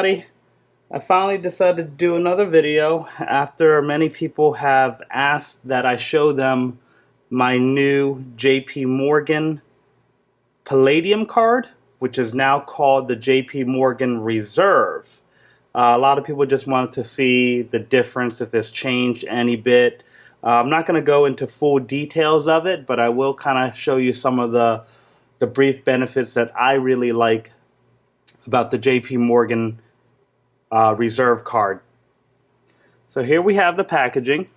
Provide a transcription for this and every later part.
everybody. I finally decided to do another video after many people have asked that I show them my new JP Morgan Palladium card, which is now called the JP Morgan Reserve. A lot of people just wanted to see the difference, if it's changed any bit. I'm not going to go into full details of it, but I will kind of show you some of the brief benefits that I really like about the JP Morgan Reserve card. So here we have the packaging.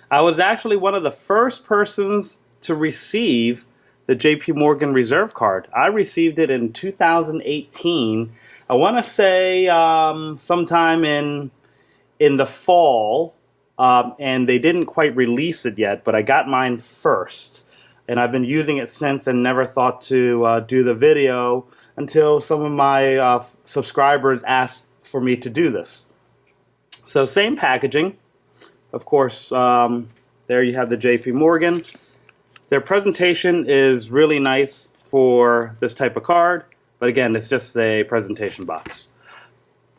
I was actually one of the first persons to receive the JP Morgan Reserve card. I received it in 2018. I want to say sometime in the fall, and they didn't quite release it yet, but I got mine first. And I've been using it since and never thought to do the video until some of my subscribers asked for me to do this. So same packaging. Of course, there you have the JP Morgan. Their presentation is really nice for this type of card, but again, it's just a presentation box.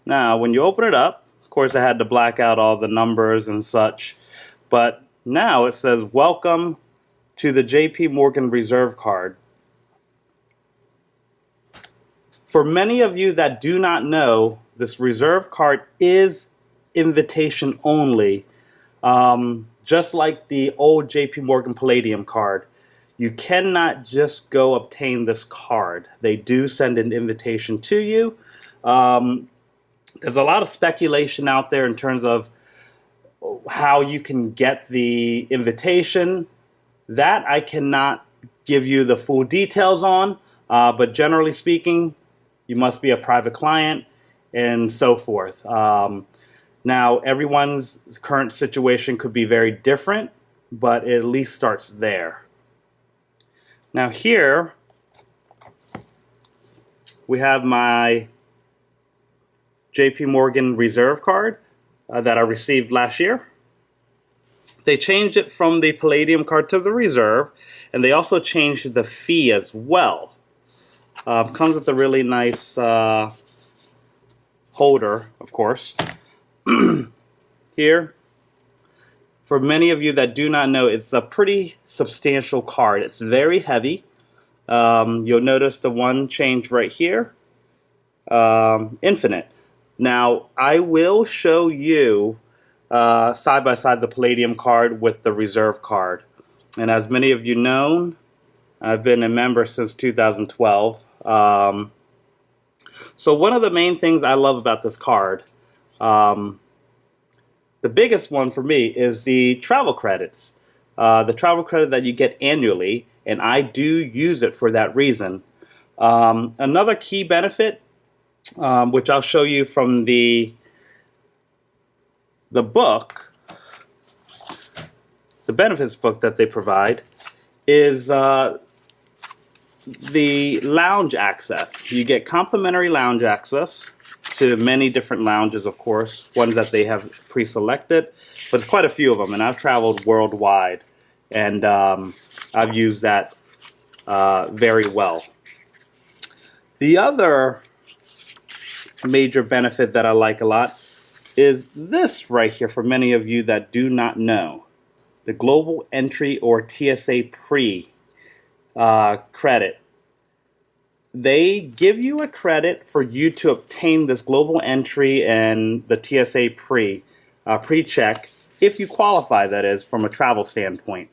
Now, when you open it up, of course I had to black out all the numbers and such, but now it says, "Welcome to the JP Morgan Reserve card." For many of you that do not know, this Reserve card is invitation only. Just like the old JP Morgan Palladium card, you cannot just go obtain this card. They do send an invitation to you. There's a lot of speculation out there in terms of how you can get the invitation. That I cannot give you the full details on, but generally speaking, you must be a private client and so forth. Now, everyone's current situation could be very different, but it at least starts there. Now here, we have my JP Morgan Reserve card that I received last year. They changed it from the Palladium card to the Reserve, and they also changed the fee as well. Comes with a really nice holder, of course. Here, for many of you that do not know, it's a pretty substantial card. It's very heavy. You'll notice the one change right here, infinite. Now, I will show you side by side the Palladium card with the Reserve card. And as many of you know, I've been a member since 2012. So one of the main things I love about this card, the biggest one for me, is the travel credits. The travel credit that you get annually, and I do use it for that reason. Another key benefit, which I'll show you from the book, the benefits book that they provide, is the lounge access. You get complimentary lounge access to many different lounges, of course, ones that they have pre-selected, but it's quite a few of them, and I've traveled worldwide, and I've used that very well. The other major benefit that I like a lot is this right here, for many of you that do not know. The Global Entry or TSA Pre credit. They give you a credit for you to obtain this Global Entry and the TSA Pre-check, if you qualify, that is, from a travel standpoint.